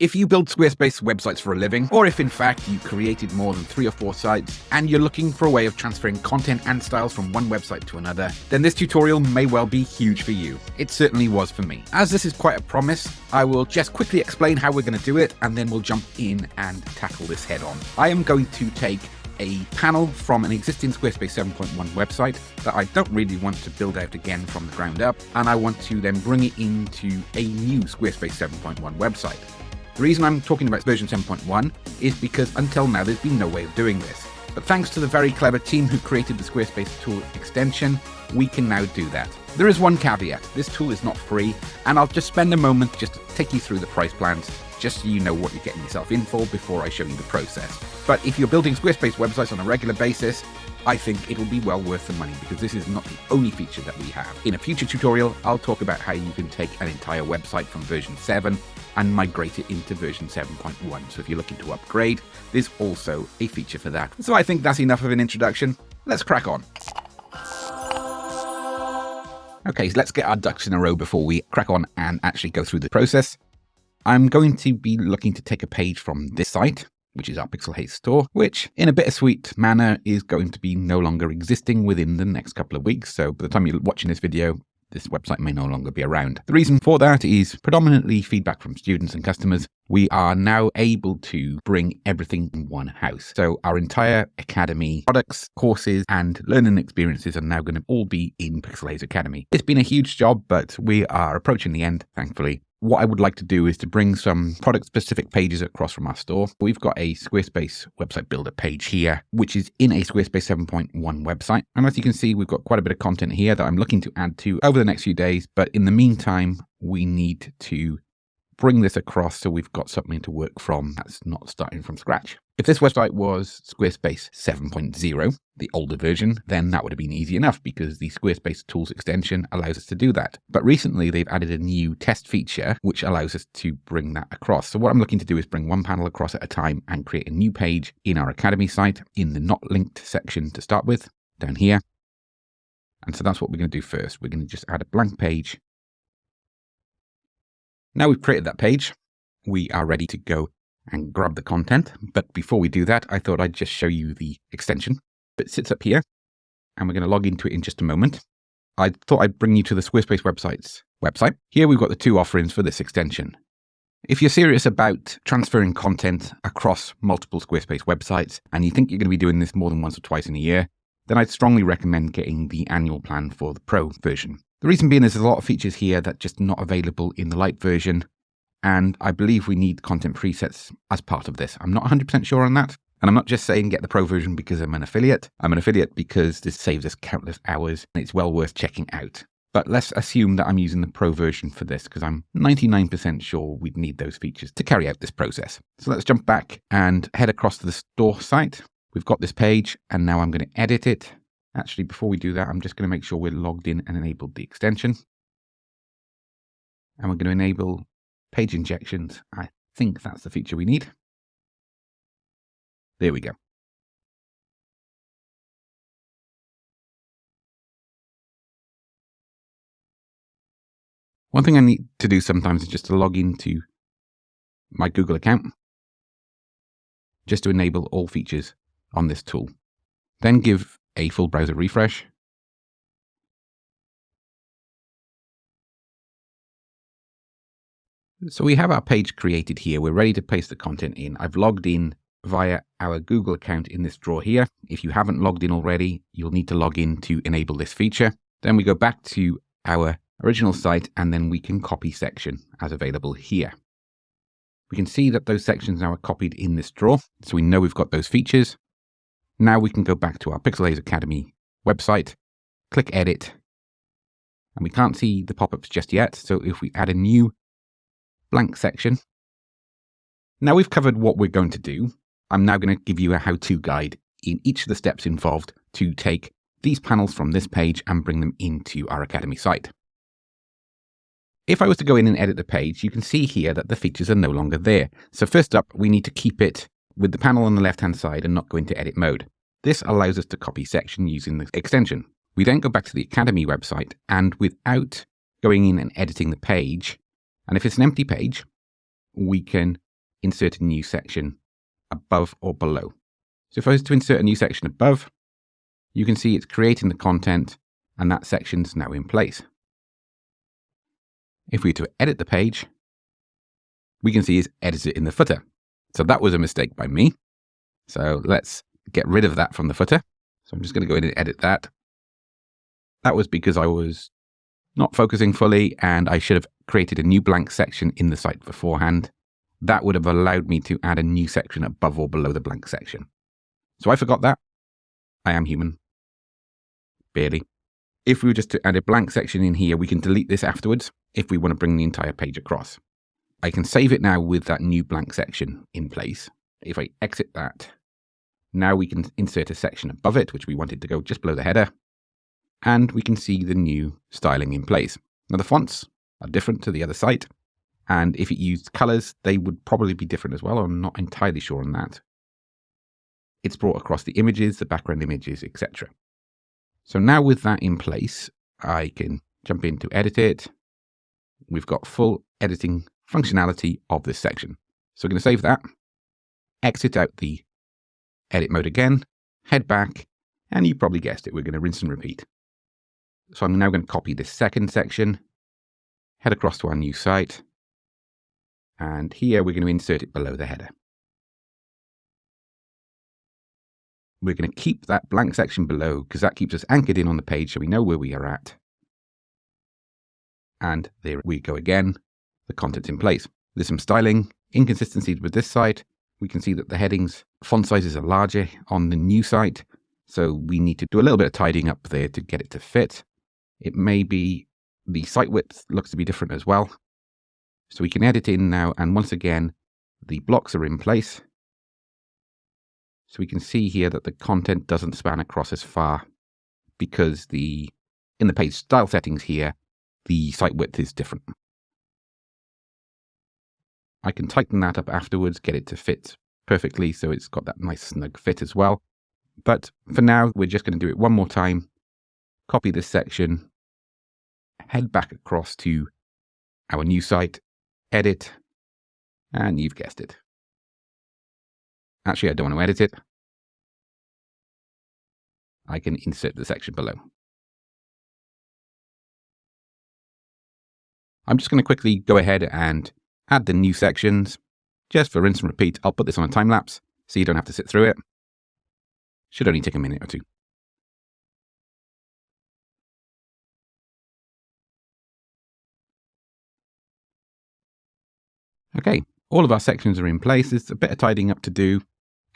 If you build Squarespace websites for a living, or if in fact you created more than 3 or 4 sites, and you're looking for a way of transferring content and styles from one website to another, then this tutorial may well be huge for you. It certainly was for me. As this is quite a promise, I will just quickly explain how we're going to do it, and then we'll jump in and tackle this head on. I am going to take a panel from an existing Squarespace 7.1 website that I don't really want to build out again from the ground up, and I want to then bring it into a new Squarespace 7.1 website. The reason I'm talking about version 7.1 is because until now there's been no way of doing this. But thanks to the very clever team who created the Squarespace tool extension, we can now do that. There is one caveat: this tool is not free, and I'll just spend a moment just to take you through the price plans, just so you know what you're getting yourself in for before I show you the process. But if you're building Squarespace websites on a regular basis, I think it'll be well worth the money, because this is not the only feature that we have. In a future tutorial, I'll talk about how you can take an entire website from version 7 and migrate it into version 7.1. So if you're looking to upgrade, there's also a feature for that. So I think that's enough of an introduction. Let's crack on. Okay, so let's get our ducks in a row before we crack on and actually go through the process. I'm going to be looking to take a page from this site, which is our Pixelhaze store, which in a bittersweet manner is going to be no longer existing within the next couple of weeks. So by the time you're watching this video, this website may no longer be around. The reason for that is predominantly feedback from students and customers. We are now able to bring everything in one house. So our entire Academy products, courses, and learning experiences are now going to all be in Pixelhaze Academy. It's been a huge job, but we are approaching the end, thankfully. What I would like to do is to bring some product-specific pages across from our store. We've got a Squarespace website builder page here, which is in a Squarespace 7.1 website. And as you can see, we've got quite a bit of content here that I'm looking to add to over the next few days. But in the meantime, we need to bring this across so we've got something to work from that's not starting from scratch. If this website was Squarespace 7.0, the older version, then that would have been easy enough because the Squarespace tools extension allows us to do that. But recently they've added a new test feature which allows us to bring that across. So what I'm looking to do is bring one panel across at a time and create a new page in our Academy site in the not linked section to start with, down here. And so that's what we're going to do first. We're going to just add a blank page. Now we've created that page, we are ready to go and grab the content. But before we do that, I thought I'd just show you the extension. It sits up here, and we're going to log into it in just a moment. I thought I'd bring you to the Squarespace website. Here we've got the 2 offerings for this extension. If you're serious about transferring content across multiple Squarespace websites, and you think you're going to be doing this more than once or twice in a year, then I'd strongly recommend getting the annual plan for the Pro version. The reason being is there's a lot of features here that are just not available in the light version, and I believe we need content presets as part of this. I'm not 100% sure on that, and I'm not just saying get the Pro version because I'm an affiliate. I'm an affiliate because this saves us countless hours, and it's well worth checking out. But let's assume that I'm using the Pro version for this because I'm 99% sure we'd need those features to carry out this process. So let's jump back and head across to the store site. We've got this page, and now I'm going to edit it. Actually, before we do that, I'm just going to make sure we're logged in and enabled the extension. And we're going to enable page injections. I think that's the feature we need. There we go. One thing I need to do sometimes is just to log into my Google account, just to enable all features on this tool. Then give a full browser refresh. So we have our page created here. We're ready to paste the content in. I've logged in via our Google account in this drawer here. If you haven't logged in already, you'll need to log in to enable this feature. Then we go back to our original site, and then we can copy section as available here. We can see that those sections now are copied in this drawer, so we know we've got those features. Now we can go back to our Pixelhaze Academy website, click Edit, and we can't see the pop-ups just yet. So if we add a new blank section, now we've covered what we're going to do. I'm now going to give you a how-to guide in each of the steps involved to take these panels from this page and bring them into our Academy site. If I was to go in and edit the page, you can see here that the features are no longer there. So first up, we need to keep it with the panel on the left-hand side and not go into edit mode. This allows us to copy section using the extension. We then go back to the Academy website, and without going in and editing the page, and if it's an empty page, we can insert a new section above or below. So if I was to insert a new section above, you can see it's creating the content and that section's now in place. If we were to edit the page, we can see it's edited in the footer. So that was a mistake by me. So let's get rid of that from the footer. So I'm just going to go in and edit that. That was because I was not focusing fully and I should have created a new blank section in the site beforehand. That would have allowed me to add a new section above or below the blank section. So I forgot that. I am human. Barely. If we were just to add a blank section in here, we can delete this afterwards if we want to bring the entire page across. I can save it now with that new blank section in place. If I exit that, now we can insert a section above it, which we wanted to go just below the header. And we can see the new styling in place. Now the fonts are different to the other site. And if it used colors, they would probably be different as well. I'm not entirely sure on that. It's brought across the images, the background images, etc. So now with that in place, I can jump in to edit it. We've got full editing functionality of this section. So we're going to save that, exit out the edit mode again, head back, and you probably guessed it, we're going to rinse and repeat. So I'm now going to copy this second section, head across to our new site, and here we're going to insert it below the header. We're going to keep that blank section below because that keeps us anchored in on the page so we know where we are at. And there we go again, the content's in place. There's some styling inconsistencies with this site. We can see that the headings, font sizes are larger on the new site. So we need to do a little bit of tidying up there to get it to fit. It may be the site width looks to be different as well. So we can edit in now, and once again, the blocks are in place. So we can see here that the content doesn't span across as far because in the page style settings here, the site width is different. I can tighten that up afterwards, get it to fit perfectly so it's got that nice snug fit as well. But for now, we're just going to do it one more time. Copy this section, head back across to our new site, edit, and you've guessed it. Actually, I don't want to edit it. I can insert the section below. I'm just going to quickly go ahead and add the new sections. Just for rinse and repeat, I'll put this on a time lapse so you don't have to sit through it. Should only take a minute or two. Okay, all of our sections are in place. There's a bit of tidying up to do.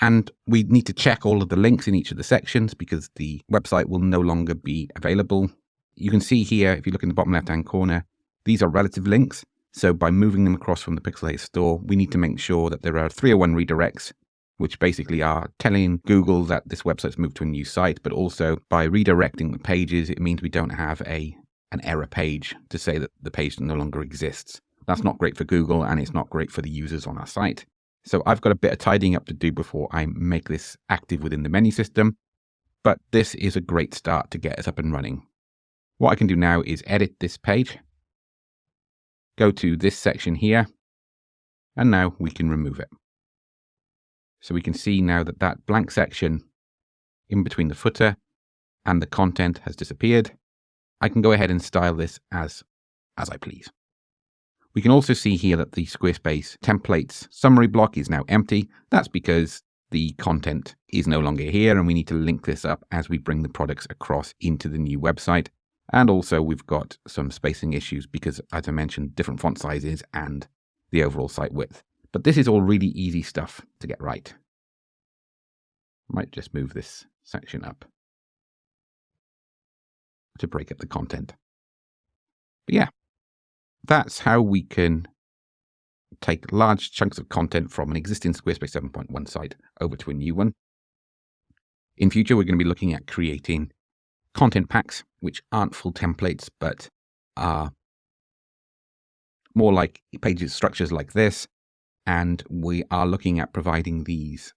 And we need to check all of the links in each of the sections because the website will no longer be available. You can see here, if you look in the bottom left-hand corner, these are relative links. So by moving them across from the Pixelhaze store, we need to make sure that there are 301 redirects, which basically are telling Google that this website's moved to a new site. But also by redirecting the pages, it means we don't have an error page to say that the page no longer exists. That's not great for Google, and it's not great for the users on our site. So I've got a bit of tidying up to do before I make this active within the menu system, but this is a great start to get us up and running. What I can do now is edit this page, go to this section here, and now we can remove it. So we can see now that that blank section in between the footer and the content has disappeared. I can go ahead and style this as I please. We can also see here that the Squarespace templates summary block is now empty. That's because the content is no longer here and we need to link this up as we bring the products across into the new website. And also we've got some spacing issues because, as I mentioned, different font sizes and the overall site width. But this is all really easy stuff to get right. I might just move this section up to break up the content. But yeah. That's how we can take large chunks of content from an existing Squarespace 7.1 site over to a new one. In future, we're going to be looking at creating content packs, which aren't full templates, but are more like pages structures like this. And we are looking at providing these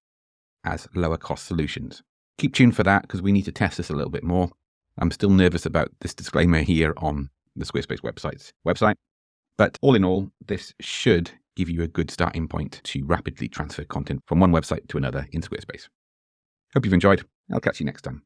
as lower cost solutions. Keep tuned for that because we need to test this a little bit more. I'm still nervous about this disclaimer here on the Squarespace website. But all in all, this should give you a good starting point to rapidly transfer content from one website to another in Squarespace. Hope you've enjoyed. I'll catch you next time.